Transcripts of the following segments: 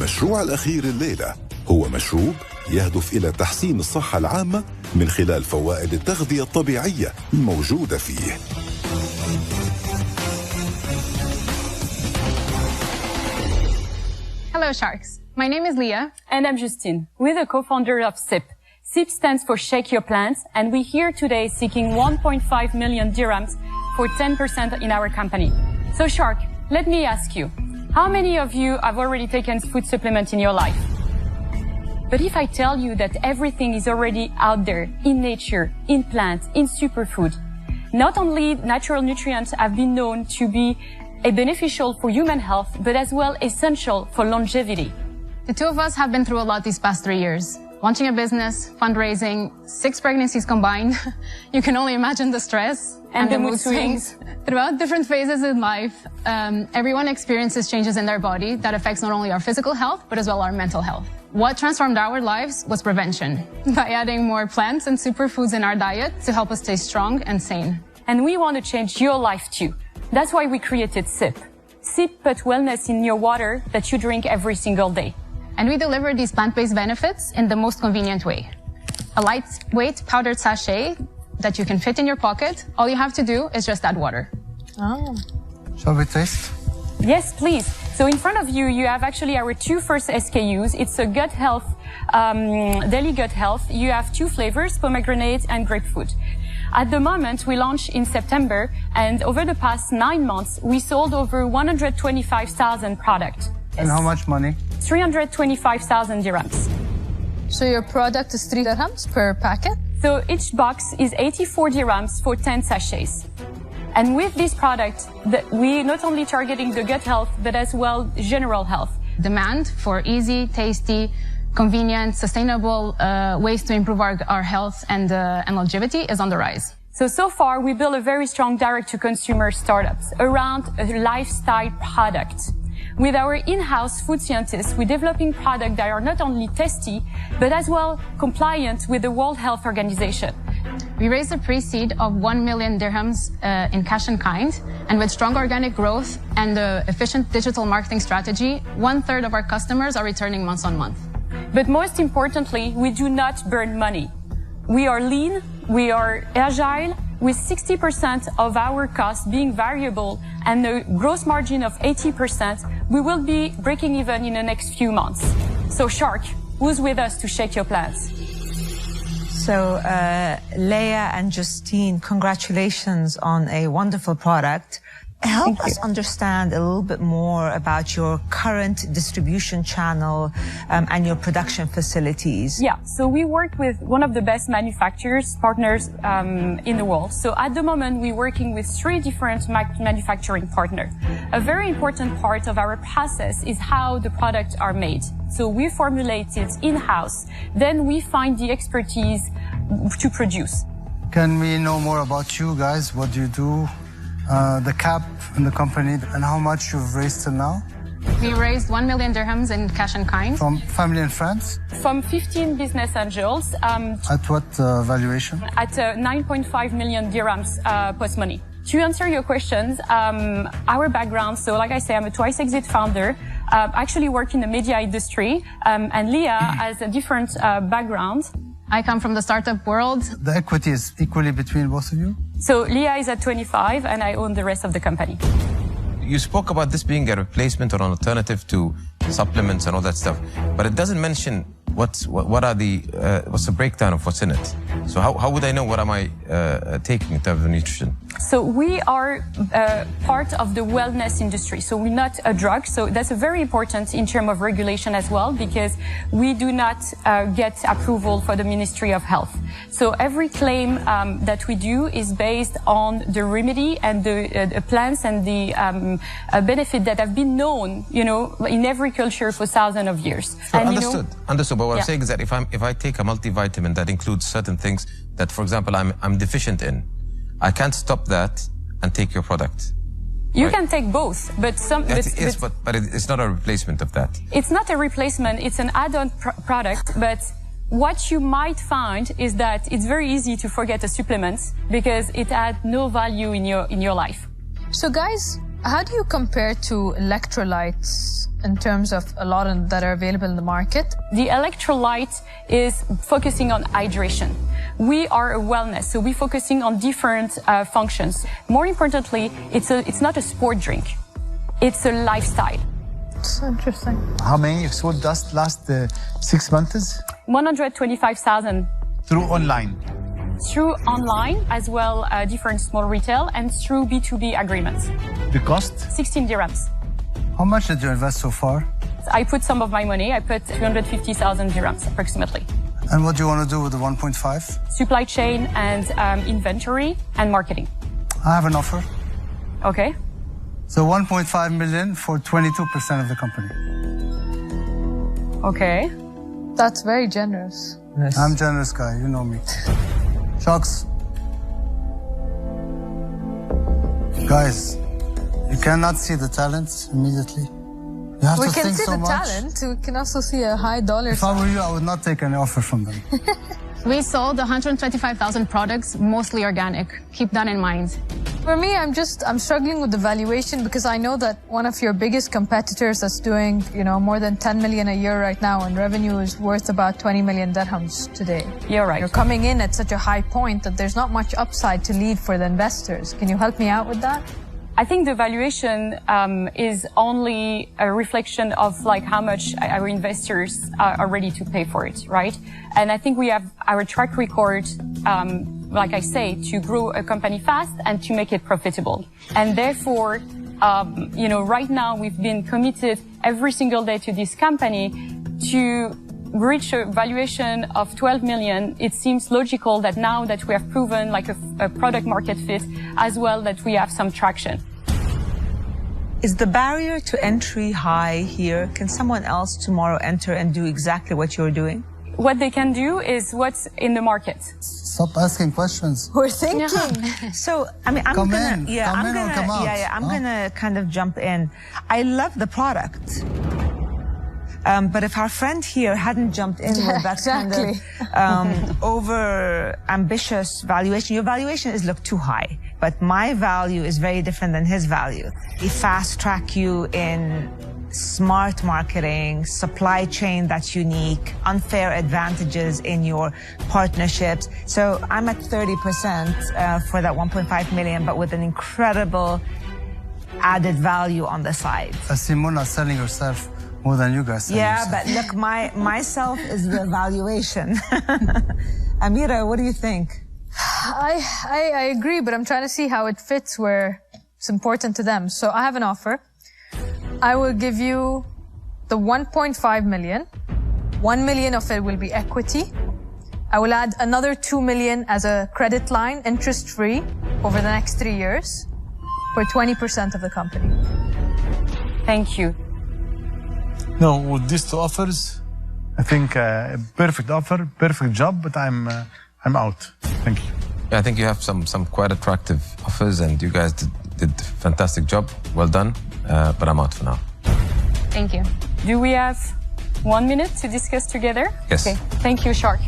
المشروع الأخير الليلة هو مشروب يهدف إلى تحسين الصحة العامة من خلال فوائد التغذية الطبيعية الموجودة فيه. Hello Sharks, my name is Leah. And I'm Jostin. We're the co-founder of SIP. SIP stands for Shake Your Plants, and we're here today seeking 1.5 million dirhams for 10% in our company. So Shark, let me ask you, how many of you have already taken food supplement in your life? But if I tell you that everything is already out there, in nature, in plants, in superfood, not only natural nutrients have been known to be beneficial for human health, but as well essential for longevity. The two of us have been through a lot these past 3 years. Launching a business, fundraising, 6 pregnancies combined. You can only imagine the stress and the mood swings. Throughout different phases in life, everyone experiences changes in their body that affects not only our physical health, but as well our mental health. What transformed our lives was prevention, by adding more plants and superfoods in our diet to help us stay strong and sane. And we want to change your life too. That's why we created SIP. SIP put wellness in your water that you drink every single day. And we deliver these plant-based benefits in the most convenient way. A lightweight powdered sachet that you can fit in your pocket. All you have to do is just add water. Oh. Shall we taste? Yes, please. So in front of you, you have actually our 2 first SKUs. It's a gut health, daily gut health. You have 2 flavors, pomegranate and grapefruit. At the moment, we launched in September, and over the past 9 months, we sold over 125,000 products. And how much money? 325,000 dirhams. So your product is 3 dirhams per packet? So each box is 84 dirhams for 10 sachets. And with this product, we not only targeting the gut health, but as well general health. Demand for easy, tasty, convenient, sustainable ways to improve our health and longevity is on the rise. So far, we built a very strong direct-to-consumer startups around a lifestyle product. With our in-house food scientists, we're developing products that are not only tasty, but as well compliant with the World Health Organization. We raised a pre-seed of 1 million dirhams in cash and kind, and with strong organic growth and the efficient digital marketing strategy, 1/3 of our customers are returning month on month. But most importantly, we do not burn money. We are lean, we are agile, with 60% of our costs being variable and a gross margin of 80%, we will be breaking even in the next few months. So Shark, who's with us to shake your plants? So Leia and Jostin, congratulations on a wonderful product. Help us understand a little bit more about your current distribution channel and your production facilities. Yeah, so we work with one of the best manufacturers, partners in the world. So at the moment, we're working with 3 different manufacturing partners. A very important part of our process is how the products are made. So we formulate it in-house, then we find the expertise to produce. Can we know more about you guys? What do you do? The cap in the company, and how much you've raised till now? We raised 1 million dirhams in cash and kind. From family and friends? From 15 business angels. At what valuation? At 9.5 million dirhams post-money. To answer your questions, our background, so like I say, I'm a twice-exit founder. Actually work in the media industry, and Leah has a different background. I come from the startup world. The equity is equally between both of you? So Leah is at 25 and I own the rest of the company. You spoke about this being a replacement or an alternative to supplements and all that stuff, but it doesn't mention what's the breakdown of what's in it. So how would I know what am I taking in terms of nutrition? So we are part of the wellness industry. So we're not a drug. So that's very important in terms of regulation as well, because we do not get approval for the Ministry of Health. So every claim that we do is based on the remedy and the plants and the benefit that have been known, in every culture for thousands of years. So and, understood. But what I'm saying is that if I take a multivitamin that includes certain things that, for example, I'm deficient in, I can't stop that and take your product. You can take both, but but it's not a replacement of that. It's not a replacement. It's an add-on product. But what you might find is that it's very easy to forget a supplement because it adds no value in your life. So guys, How do you compare to electrolytes in terms of a lot that are available in the market? The electrolyte is focusing on hydration. We are a wellness, so we're focusing on different functions. More importantly, it's not a sport drink. It's a lifestyle. It's interesting. How many you sold just last 6 months? 125,000. Through online? Through online, as well different small retail, and through B2B agreements. The cost? 16 dirhams. How much did you invest so far? I put some of my money. I put 350,000 dirhams approximately. And what do you want to do with the 1.5? Supply chain and inventory and marketing. I have an offer. Okay. So 1.5 million for 22% of the company. Okay. That's very generous. Yes. I'm a generous guy, you know me. Sharks. Guys, you cannot see the talents immediately. You have We to can think see so the much. talent. We can also see a high dollar If I sign. were you, I would not take any offer from them. We sold 125,000 products, mostly organic. Keep that in mind. For me, I'm struggling with the valuation because I know that one of your biggest competitors that's doing, more than 10 million a year right now and revenue is worth about 20 million dirhams today. You're right. You're coming in at such a high point that there's not much upside to leave for the investors. Can you help me out with that? I think the valuation is only a reflection of how much our investors are ready to pay for it, right? And I think we have our track record, like I say, to grow a company fast and to make it profitable. And therefore, right now we've been committed every single day to this company to reach a valuation of 12 million. It seems logical that now that we have proven a product market fit, as well that we have some traction. Is the barrier to entry high here? Can someone else tomorrow enter and do exactly what you're doing? What they can do is what's in the market. Stop asking questions. We're thinking. So, I'm Come gonna, in. yeah, Come I'm in gonna, or come out. yeah, I'm Huh? gonna kind of jump in. I love the product. But if our friend here hadn't jumped in with that exactly. kind of over ambitious valuation, your valuation is look too high. But my value is very different than his value. We fast track you in smart marketing, supply chain that's unique, unfair advantages in your partnerships. So I'm at 30% for that 1.5 million, but with an incredible added value on the side. Simona selling yourself more than you guys. Yeah, but look, myself is the valuation. Amira, what do you think? I agree, but I'm trying to see how it fits where it's important to them. So I have an offer. I will give you the 1.5 million. 1 million of it will be equity. I will add another 2 million as a credit line, interest-free, over the next 3 years for 20% of the company. Thank you. No, with these two offers, I think perfect offer, perfect job, but I'm out. Thank you. Yeah, I think you have some quite attractive offers, and you guys did a fantastic job. Well done, but I'm out for now. Thank you. Do we have 1 minute to discuss together? Yes. Okay. Thank you, Shark.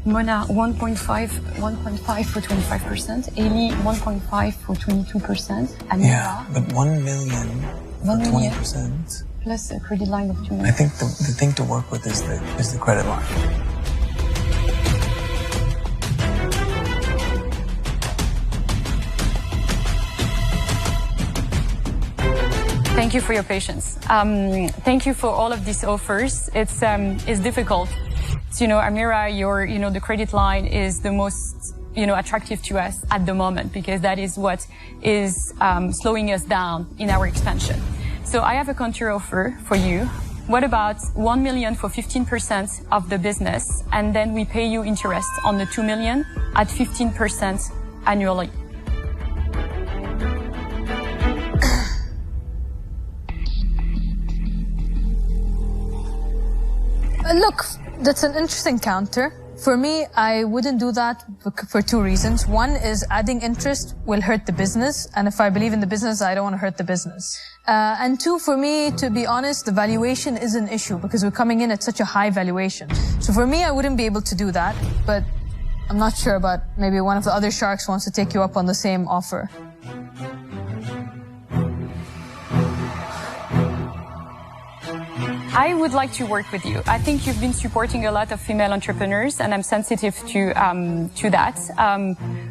Mona, 1.5 for 25%. Eli, 1.5 for 22%. Amira, Yeah, but 1 million for 20%. plus a credit line of 2 million. I think the thing to work with is the credit line. Thank you for your patience. Thank you for all of these offers. It's difficult. So, Amira, the credit line is the most, attractive to us at the moment because that is what is slowing us down in our expansion. So I have a counter offer for you. What about 1 million for 15% of the business, and then we pay you interest on the 2 million at 15% annually? Look, that's an interesting counter. For me, I wouldn't do that for 2 reasons. One is adding interest will hurt the business. And if I believe in the business, I don't want to hurt the business. And 2, for me, to be honest, the valuation is an issue because we're coming in at such a high valuation. So for me, I wouldn't be able to do that. But I'm not sure, but maybe one of the other sharks wants to take you up on the same offer. I would like to work with you. I think you've been supporting a lot of female entrepreneurs, and I'm sensitive to that.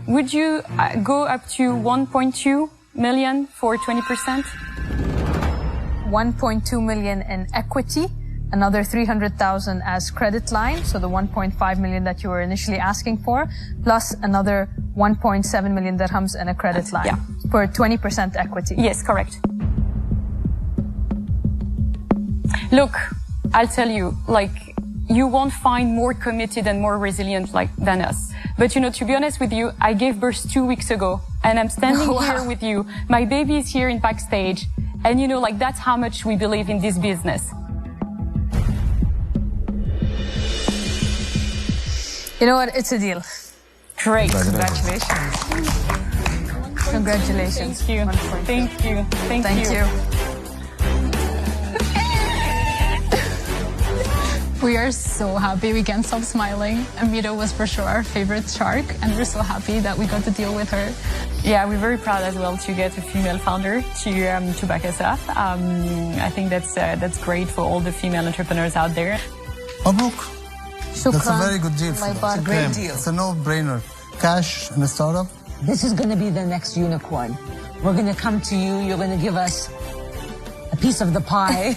Would you go up to 1.2 million for 20%? 1.2 million in equity, another 300,000 as credit line, so the 1.5 million that you were initially asking for, plus another 1.7 million dirhams in a credit line for 20% equity. Yes, correct. Look, I'll tell you, you won't find more committed and more resilient than us. But, to be honest with you, I gave birth 2 weeks ago, and I'm standing here with you. My baby is here in backstage, and that's how much we believe in this business. You know what? It's a deal. Great. Congratulations. Congratulations. Thank you. Thank you. Thank you. We are so happy we can't stop smiling. Amira was for sure our favorite shark, and we're so happy that we got to deal with her. Yeah, we're very proud as well to get a female founder to back us up. I think that's great for all the female entrepreneurs out there. Mabruk. Shukran. That's a very good deal. It's a great deal. It's a no-brainer. Cash in a startup. This is going to be the next unicorn. We're going to come to you. You're going to give us a piece of the pie.